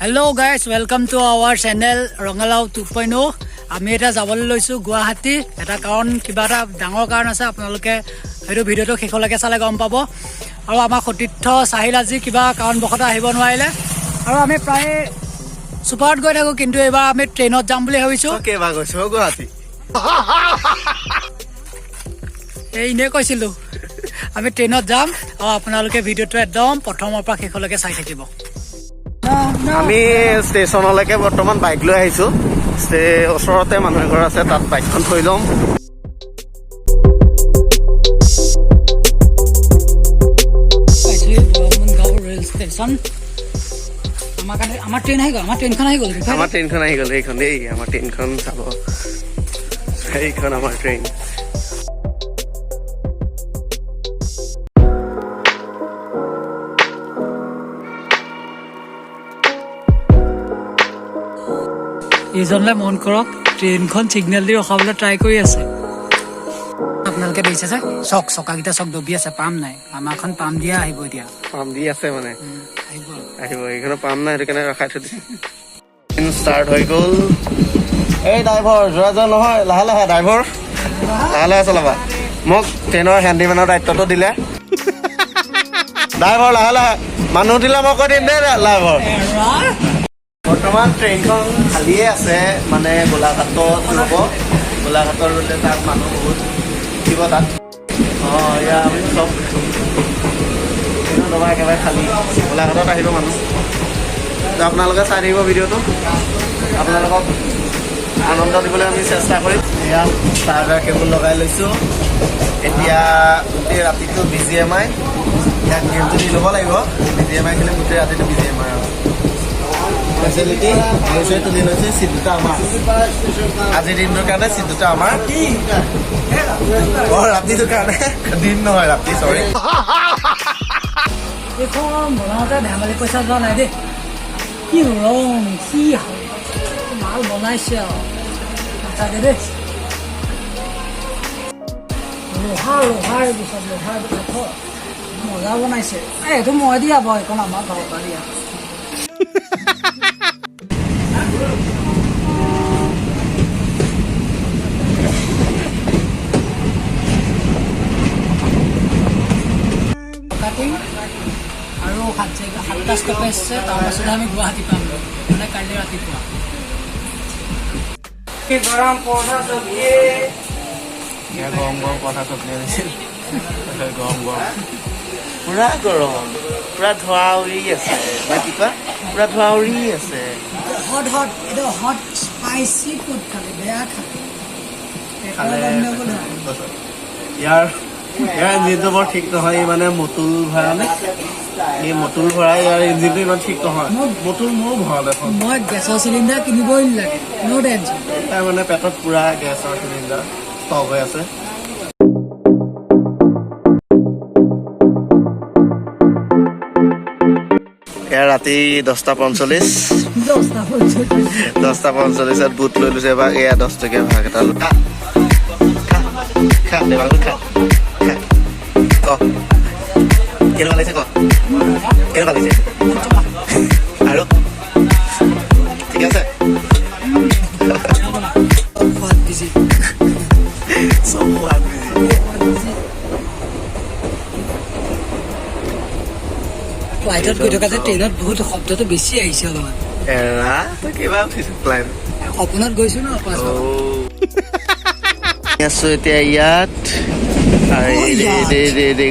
Hello guys, welcome to our channel Rongalao 2.0. আমি এটা যাবলৈ লৈছো গুৱাহাটী এটা কাৰণ কিবা এটা ডাঙৰ কাৰণ আছে আপোনালোকে এই ভিডিওটো শেষলৈকে চালে গম পাব আৰু আমাৰ সতীৰ্থ সাহিল আজি কিবা কাৰণ বখত আহিব নোৱাৰিলে আৰু আমি প্ৰায় সুপাৰত গৈ থাকো কিন্তু এবাৰ আমি ট্ৰেইনত যাম বুলি ভাবিছো কেবা গৈছো গুৱাহাটী এই নে কৈছিলো আমি ট্ৰেইনত যাম আৰু আপোনালোকে ভিডিওটো একদম প্ৰথমৰ পৰা শেষলৈকে চাই থাকিব আমি ষ্টেচনলৈকে বৰ্তমান বাইক লৈ আহিছো ওচৰতে মানুহ এঘৰ আছে তাত বাইকখন থৈ ল'ম আমাৰ ট্ৰেইনখন আহি গ'ল এইখন দেই আমাৰ ট্ৰেইনখন চাব এইখন আমাৰ ট্ৰেইন এইজনলৈ মন কৰক ট্ৰেইনখন চিগনেল দি ৰখাবলৈ ট্ৰাই কৰি আছে আপোনালোকে দেখিছে যে চকাকেইটা চক দবি আছে পাম নাই আমাৰখন পাম দিয়া আহিব এতিয়া পাম দি আছে মানে আহিব এইখনো পাম নাই সেইটো কাৰণে ৰখাই থৈ দিছে ষ্টাৰ্ট হৈ গ'ল এই ড্ৰাইভাৰ যোৱা যোৱা নহয় লাহে লাহে ড্ৰাইভাৰ লাহে লাহে চলাবা মোক ট্ৰেইনৰ হেণ্ডিমেনৰ দায়িত্বটো দিলে ড্ৰাইভাৰ লাহে লাহে মানুহ দিলে মই কৈ দিম দেই ড্ৰাইভাৰ বৰ্তমান ট্ৰেইনখন খালিয়ে আছে মানে গোলাঘাটত ৰ'ব গোলাঘাটৰ বোলে তাত মানুহ বহুত উঠিব তাত এয়া আমি চব ট্ৰেইনত একেবাৰে খালী গোলাঘাটত আহিব মানুহ আপোনালোকে চাই থাকিব ভিডিঅ'টো আপোনালোকক আনন্দ দিবলৈ আমি চেষ্টা কৰিম এয়া চাৰ্জাৰ কেবুল লগাই লৈছোঁ এতিয়া গোটেই ৰাতিটো BGMI ইয়াক গেমটো দি ল'ব লাগিব BGMI খেলি গোটেই ৰাতিটো BGMI আৰু ফেচিলিটি লৈছে তুলি লৈছে চিট দুটা আমাৰ আজিৰ দিনটোৰ কাৰণে চিট দুটা আমাৰ ৰাতিটোৰ কাৰণে দিন নহয় ৰাতি চৰি এইখন বনাওঁতে ধেমালি পইচা যোৱা নাই দেই কি ৰং কি মাল বনাইছে আৰু নাথাকে দেই লোহাৰ পিছত মজা বনাইছে এইটো মই দিয়া বাৰু এইখন আমাৰ ঘৰৰ পৰা দিয়া আৰু 7টা ষ্টপেজ আছে তাৰপাছত আমি গুৱাহাটী পাম মানে কাইলৈ ৰাতিপুৱা গৰম পৰঠা চব্জি গৰম পৰঠা চব্জি আনিছিল গৰম পুৰা গৰম পুৰা ধোঁৱা উৰি আছে ৰাতিপুৱা পুৰা ধোঁৱা উৰি আছে হট স্পাইচি ফুড খালে বেয়া খালে ইয়াৰ ইঞ্জিনটো বৰ ঠিক নহয় মানে মতুল ভৰাই এই মতুল ভৰাই ইয়াৰ ইঞ্জিনটো ইমান ঠিক নহয় মতুল মোৰো ভৰালে মই গেছৰ চিলিণ্ডাৰ কিনিবই নালাগে ন' টেনশ্যন তাৰ মানে পেটত পুৰা গেছৰ চিলিণ্ডাৰ ষ্টক হৈ আছে এয়া ৰাতি 10:45 বুট লৈ লৈছে এবাৰ এয়া 10 টকীয়া ভাগ এটা কেনেকুৱা লাগিছে আৰু ঠিক আছে ফ্লাইটত গৈ থকা যে ট্ৰেইনত বহুত শব্দটো বেছি আহিছে অলপমান কিবা উঠিছো ফ্লাইট সপোনত গৈছো ন আছো এতিয়া ইয়াত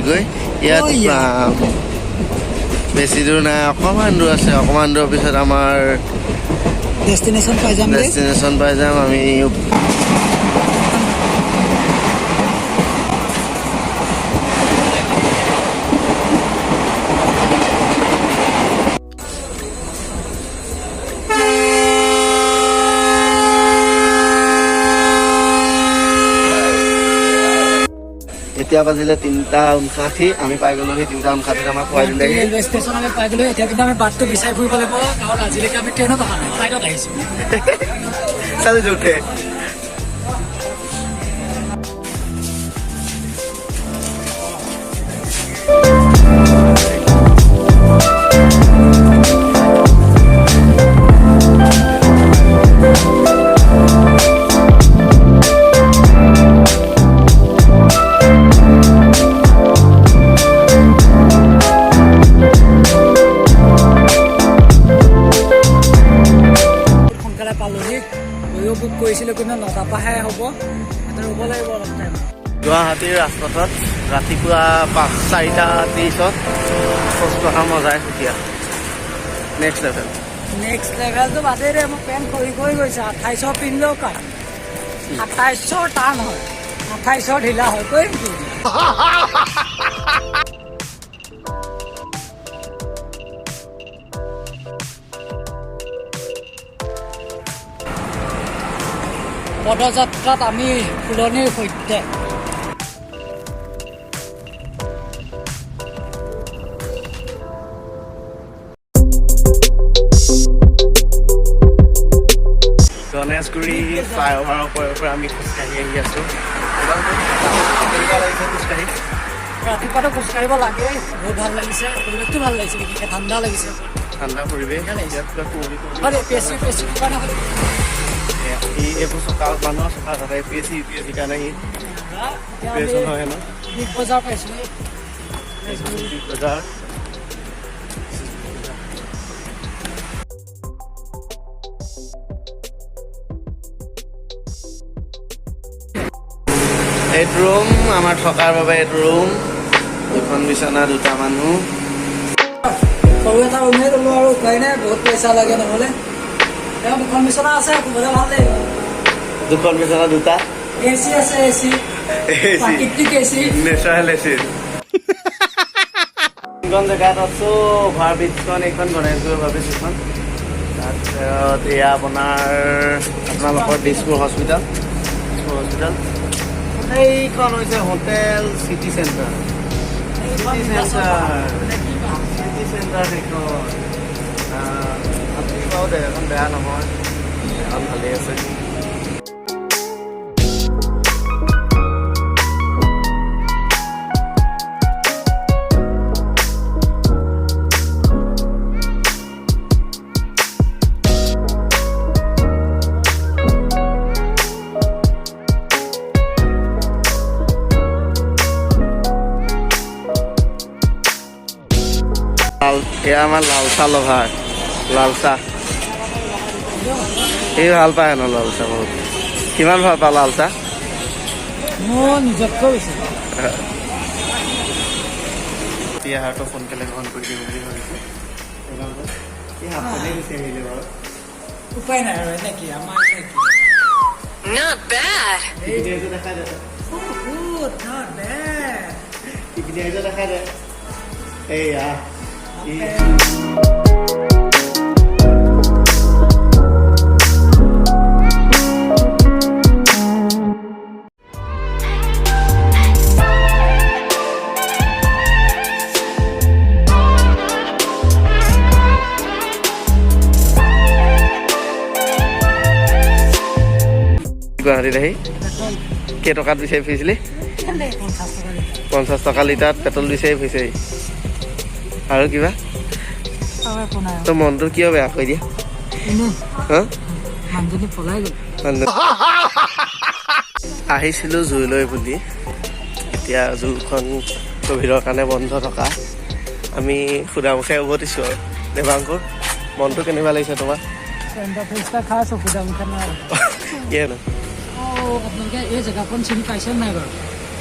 গৈ ইয়াত বেছি দূৰ নাই অকণমান দূৰ আছে অকণমান দূৰৰ পিছত আমাৰ ডেষ্টিনেশ্যন পাই যাম আমি এতিয়া বাজিলে 3:59 আমি পাই গ'লো সেই 3:59 আমাক পোৱাই দিলে ৰেলৱে ষ্টেচন আমি পাই গ'লো এতিয়া কিন্তু আমি বাটটো বিচাৰি ফুৰিব লাগিব কাৰণ আজিলৈকে আমি ট্ৰেইনত অহা নাই ফ্লাইটত আহিছোঁ চালি উঠে কিন্তু 9টাৰ পৰাহে হ'ব এটা ৰ'ব লাগিব অলপ টাইম গুৱাহাটীৰ ৰাজপথত ৰাতিপুৱা 4:30ত খোজ কঢ়া মজাই সুকীয়া নেক্সট লেভেলটো বাদেই দে মোৰ পেণ্ট খহি গৈছে 2800 পিন্ধিলেও কাম 2700 টান হয় 2800 ঢিলা হয় কৰিম কি পদযাত্ৰাত আমি ফুলনিৰ সৈতে গণেশগুৰি ফ্লাইঅভাৰৰ পৰা আমি খোজকাঢ়ি আহি আছোঁ খোজকাঢ়ি ৰাতিপুৱাটো খোজকাঢ়িব লাগে বহুত ভাল লাগিছে পৰিৱেশটো ভাল লাগিছে বিশেষকৈ ঠাণ্ডা লাগিছে ঠাণ্ডা পৰিৱেশ পেচি কাৰণে এইবোৰ চকা মানুহৰ চকা থাকে এপিএছচি ইউপিএছচি কাৰণে হয় ন বিগ বজাৰ পাইছোঁ বিগ বজাৰ এইটো ৰুম আমাৰ থকাৰ বাবে এইটো ৰুম দুখন বিচনা দুটা মানুহ সৰু এটা ৰুমেই ল'লোঁ আৰু উপায় নাই বহুত পইচা লাগে নহ'লে তেওঁ দুখন বিচনা আছে শুবলৈ ভাল লাগিব দুখন বিচনা দুটা এচি আছে এচি প্ৰাকৃতিক এচি নেচাৰেল এচি এইখন জেগাত আছোঁ অভাৰব্ৰিজখন এইখন গণেশগুৰি অভাৰব্ৰিজখন তাৰপিছত এয়া আপোনালোকৰ দিছপুৰ হস্পিটেল এইখন হৈছে হোটেল চিটি চেণ্টাৰ সেইখন আপুনি বাৰু জেগাখন বেয়া নহয় জেগাখন ভালেই আছে এয়া আমাৰ লাল চাহ লভাৰ লাল চাহ এই ভাল পায় ন লাল চাহ বহুত কিমান ভাল পাওঁ লাল চাহ মোৰ নিজতকৈ বেছি এতিয়া হাৰটো সোনকালে গ্ৰহণ কৰি দিম বুলি ভাবিছোঁ আহিলে বাৰু উপায় নাই আৰু এনেকি আমাৰ Not bad. দেখাই দে good not bad দেখাই দে এইয়া গুৱাহাটীত আহি কেইটকাত বিচাৰি ফুৰিছিলি 50 টকা লিটাৰত পেট্ৰল বিচাৰি ফুৰিছে আৰু কিবা তোৰ মনটো কিয় বেয়া কৰি দিয়া আহিছিলোঁ জুইলৈ বুলি এতিয়া জুইখন ক'ভিডৰ কাৰণে বন্ধ থকা আমি সুদামুখে উভতিছোঁ আৰু দেৱাংকুৰ মনটো কেনেকুৱা লাগিছে তোমাৰ কিয়নো আপোনালোকে এই জেগাখন চিনি পাইছে নাই বাৰু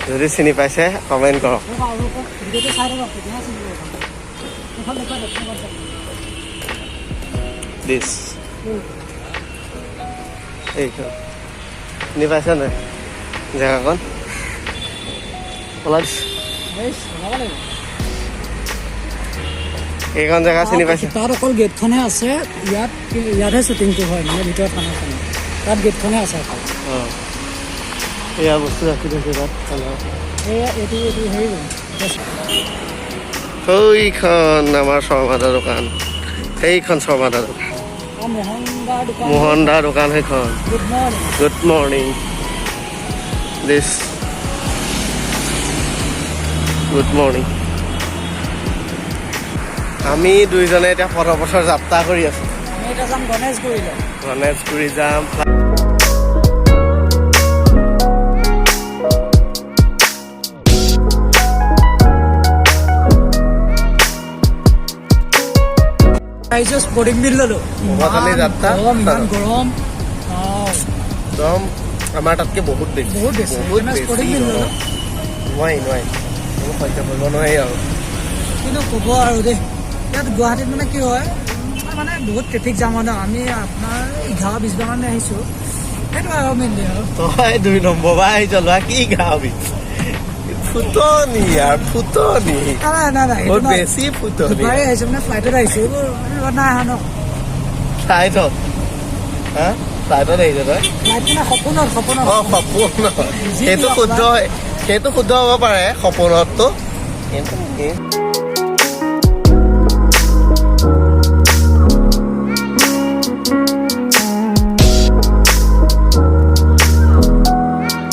যদি চিনি পাইছে কমেণ্ট কৰক দিছ এইখন চিনি পাইছে নাই জেগাখন ওলাই এইখন জেগা চিনি পাইছে তাত অকল গেটখনে আছে ইয়াতহে শ্বুটিংটো হয় মানে ভিতৰত খানা চানা তাত গেটখনে আছে অঁ এয়া বস্তু ৰাখি থৈছে তাত এইটো হেৰি সেইখন আমাৰ শৰ্মাদা দোকান সেইখন শৰ্মাদা দোকান মোহন দা দোকান সেইখন গুড মৰ্ণিং দিছ গুড মৰ্ণিং আমি দুইজনে এতিয়া পথৰ যাত্ৰা কৰি আছোঁ গণেশগুৰি যাম বৰ্ডিং বিল ললো যাত্ৰা গৰম একদম আমাৰ তাতকৈ বহুত বেছি বহুত বেছি বহুত মানে স্পৰ্টিং বেছি পিন্ধো গৰম। নোৱাৰি এইবোৰ সহ্য কৰিব নোৱাৰি আৰু কিন্তু ক'ব আৰু দেই ইয়াত গুৱাহাটীত মানে কি হয় মানে বহুত ট্ৰেফিক জাম হয় ন আমি আপোনাৰ 11-20 বাৰ মানে আহিছোঁ সেইটো আৰু মেইনলি আৰু তই 2 নম্বৰ পৰা আহিছ ল'ৰা কি গাবি ফুটনি আৰু ফুটনি নাই বহুত বেছি ফুটনি দুবাৰেই আহিছোঁ মানে ফ্লাইটত আহিছোঁ এইবোৰ নাই অহা ন ফ্লাইটত হা ফ্লাইটত আহিছ তই ফ্লাইট মানে সপোনত অঁ সপোন সেইটো শুদ্ধ হ'ব পাৰে সপোনততো কিন্তু